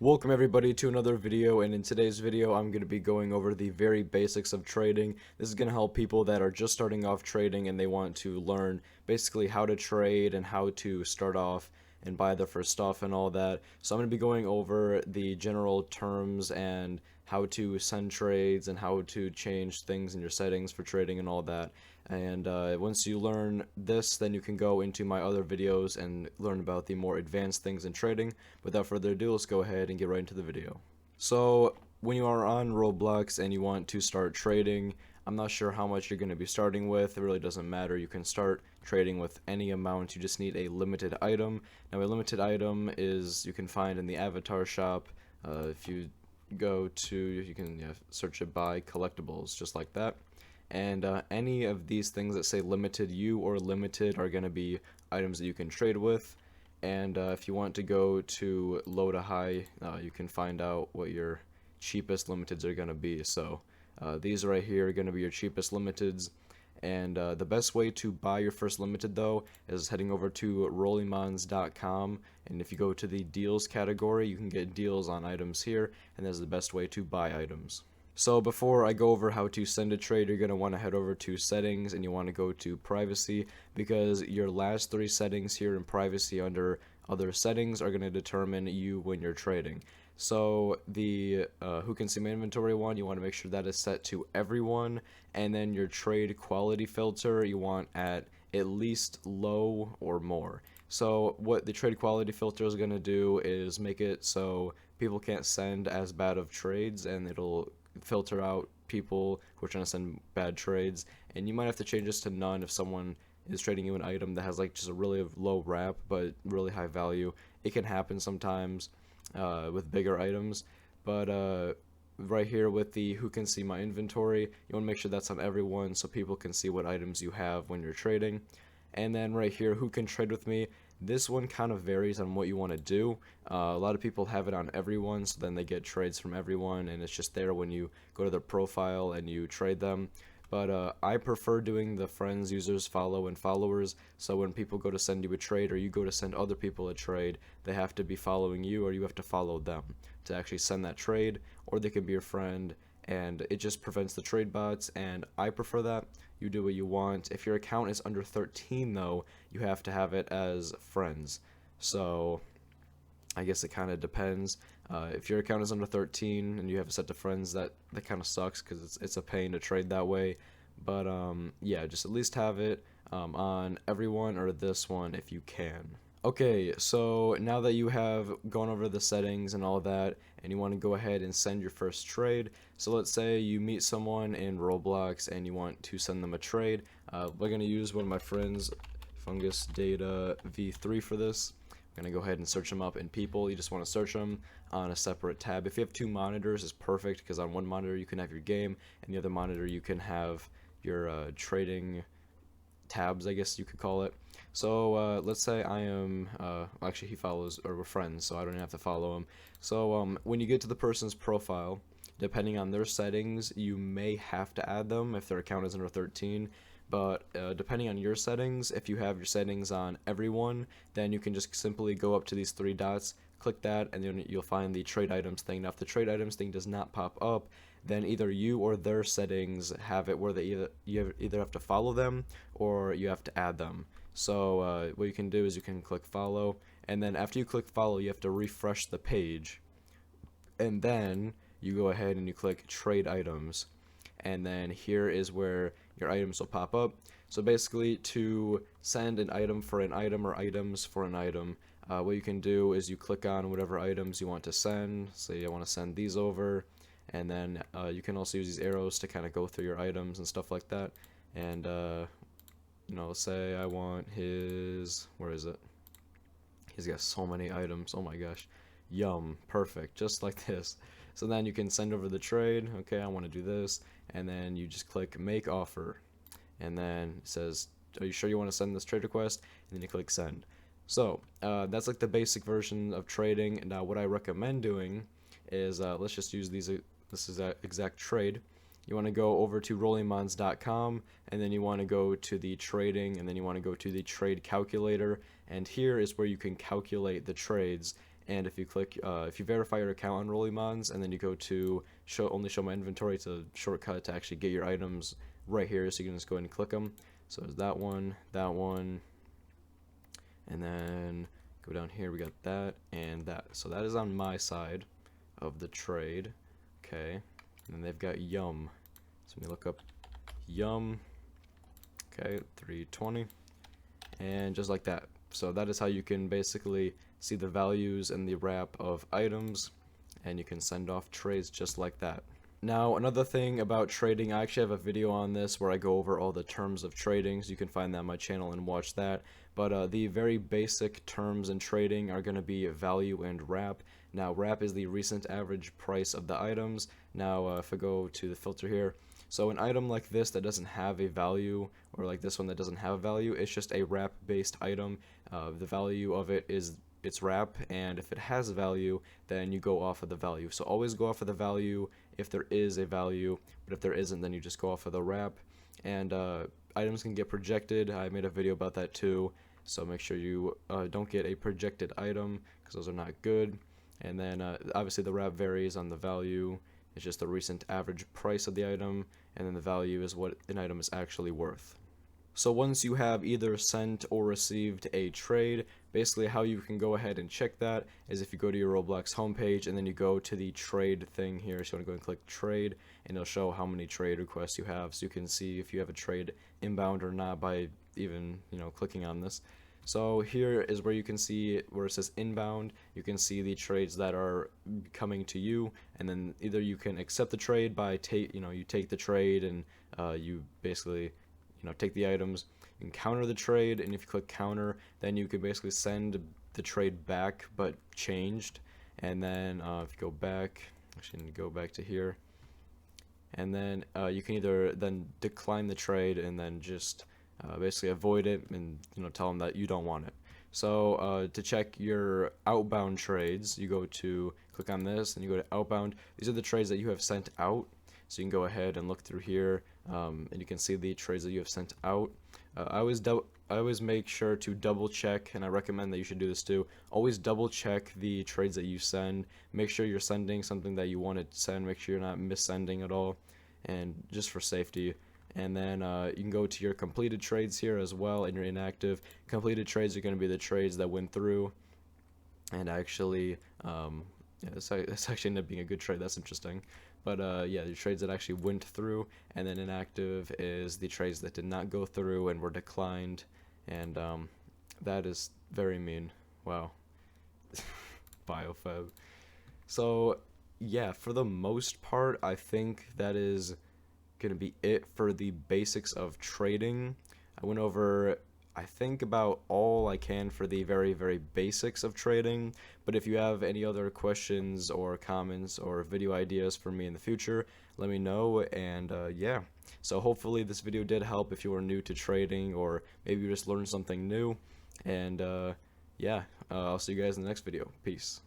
Welcome everybody to another video, and in today's video I'm going to be going over the very basics of trading. This is going to help people that are just starting off trading and they want to learn basically how to trade and how to start off and buy their first stuff and all that. So I'm going to be going over the general terms and how to send trades and how to change things in your settings for trading and all that. And once you learn this, then you can go into my other videos and learn about the more advanced things in trading. Without further ado, let's go ahead and get right into the video. So when you are on Roblox and you want to start trading, I'm not sure how much you're going to be starting with. It really doesn't matter. You can start trading with any amount. You just need a limited item. Now a limited item is you can find in the avatar shop. If you go to, you can search it by collectibles, just like that. And any of these things that say limited you or limited are going to be items that you can trade with. And if you want to go to low to high, you can find out what your cheapest limiteds are going to be. So these right here are going to be your cheapest limiteds. And the best way to buy your first limited though is heading over to rollymons.com, and if you go to the deals category, you can get deals on items here, and that's the best way to buy items. So before I go over how to send a trade, you're going to want to head over to settings and you want to go to privacy, because your last three settings here in privacy under other settings are going to determine you when you're trading. So the who can see my inventory one, you want to make sure that is set to everyone, and then your trade quality filter you want at least low or more. So what the trade quality filter is going to do is make it so people can't send as bad of trades, and it'll filter out people who are trying to send bad trades. And you might have to change this to none if someone is trading you an item that has like just a really low wrap but really high value. It can happen sometimes with bigger items, but right here with the who can see my inventory, you want to make sure that's on everyone so people can see what items you have when you're trading. And then right here, who can trade with me, this one kind of varies on what you want to do. A lot of people have it on everyone, so then they get trades from everyone, and it's just there when you go to their profile and you trade them. But I prefer doing the friends, users, follow, and followers, so when people go to send you a trade or you go to send other people a trade, they have to be following you or you have to follow them to actually send that trade, or they can be your friend, and it just prevents the trade bots, and I prefer that. You do what you want. If your account is under 13 though, you have to have it as friends. So I guess it kind of depends. If your account is under 13 and you have it set to friends, that kind of sucks because it's a pain to trade that way. But yeah, just at least have it on everyone or this one if you can. Okay, so now that you have gone over the settings and all that, and you want to go ahead and send your first trade, so let's say you meet someone in Roblox and you want to send them a trade. We're going to use one of my friends, Fungus Data V3, for this. I'm going to go ahead and search them up in people. You just want to search them on a separate tab. If you have two monitors, it's perfect, because on one monitor you can have your game, and the other monitor you can have your trading tabs, I guess you could call it. So let's say I am, actually he follows, or we're friends, so I don't even have to follow him. So when you get to the person's profile, depending on their settings, you may have to add them if their account is under 13. But depending on your settings, if you have your settings on everyone, then you can just simply go up to these three dots, click that, and then you'll find the trade items thing. Now if the trade items thing does not pop up, then either you or their settings have it where you either have to follow them or you have to add them. So what you can do is you can click follow, and then after you click follow, you have to refresh the page, and then you go ahead and you click trade items, and then here is where your items will pop up. So basically, to send an item for an item or items for an item, what you can do is you click on whatever items you want to send. Say I want to send these over, and then you can also use these arrows to kind of go through your items and stuff like that. And you know, say I want his, where is it? He's got so many items, oh my gosh. Yum, perfect, just like this. So then you can send over the trade. Okay, I want to do this, and then you just click make offer, and then it says, are you sure you want to send this trade request? And then you click send. So that's like the basic version of trading. Now what I recommend doing is, let's just use these, this is that exact trade. You want to go over to rollymons.com, and then you want to go to the trading, and then you want to go to the trade calculator, and here is where you can calculate the trades. And if you click, if you verify your account on Rollymons, and then you go to only show my inventory, it's a shortcut to actually get your items right here, so you can just go ahead and click them. So there's that one, and then go down here, we got that and that. So that is on my side of the trade. Okay, and then they've got Yum. So let me look up Yum. Okay, 320, and just like that. So that is how you can basically see the values and the wrap of items, and you can send off trades just like that. Now, another thing about trading, I actually have a video on this where I go over all the terms of trading, so you can find that on my channel and watch that. But the very basic terms in trading are going to be value and wrap. Now, wrap is the recent average price of the items. Now, if I go to the filter here, so an item like this that doesn't have a value, or like this one that doesn't have a value, it's just a wrap-based item. The value of it is its wrap, and if it has a value, then you go off of the value. So always go off of the value if there is a value, but if there isn't, then you just go off of the wrap. And items can get projected. I made a video about that too, so make sure you don't get a projected item, because those are not good. And then obviously the wrap varies on the value. It's just the recent average price of the item, and then the value is what an item is actually worth. So once you have either sent or received a trade, basically how you can go ahead and check that is if you go to your Roblox homepage and then you go to the trade thing here. So you want to go and click trade, and it'll show how many trade requests you have, so you can see if you have a trade inbound or not by even, clicking on this. So here is where you can see where it says inbound. You can see the trades that are coming to you, and then either you can accept the trade by you take the trade and you basically take the items. You can counter the trade, and if you click counter, then you can basically send the trade back but changed. And then if you go back, actually go back to here, and then you can either then decline the trade and then just basically avoid it and tell them that you don't want it. So to check your outbound trades, you go to click on this and you go to outbound. These are the trades that you have sent out, so you can go ahead and look through here, and you can see the trades that you have sent out. I always make sure to double check, and I recommend that you should do this too. Always double check the trades that you send. Make sure you're sending something that you want to send. Make sure you're not missending at all, and just for safety. And then you can go to your completed trades here as well, and your inactive. Completed trades are going to be the trades that went through, and actually, this actually ended up being a good trade. That's interesting. But yeah, the trades that actually went through, and then inactive is the trades that did not go through and were declined, and that is very mean. Wow. Biofab. So yeah, for the most part, I think that is gonna be it for the basics of trading. I went over, I think, about all I can for the very, very basics of trading. But if you have any other questions or comments or video ideas for me in the future, let me know. And yeah, so hopefully this video did help if you were new to trading, or maybe you just learned something new. And yeah, I'll see you guys in the next video. Peace.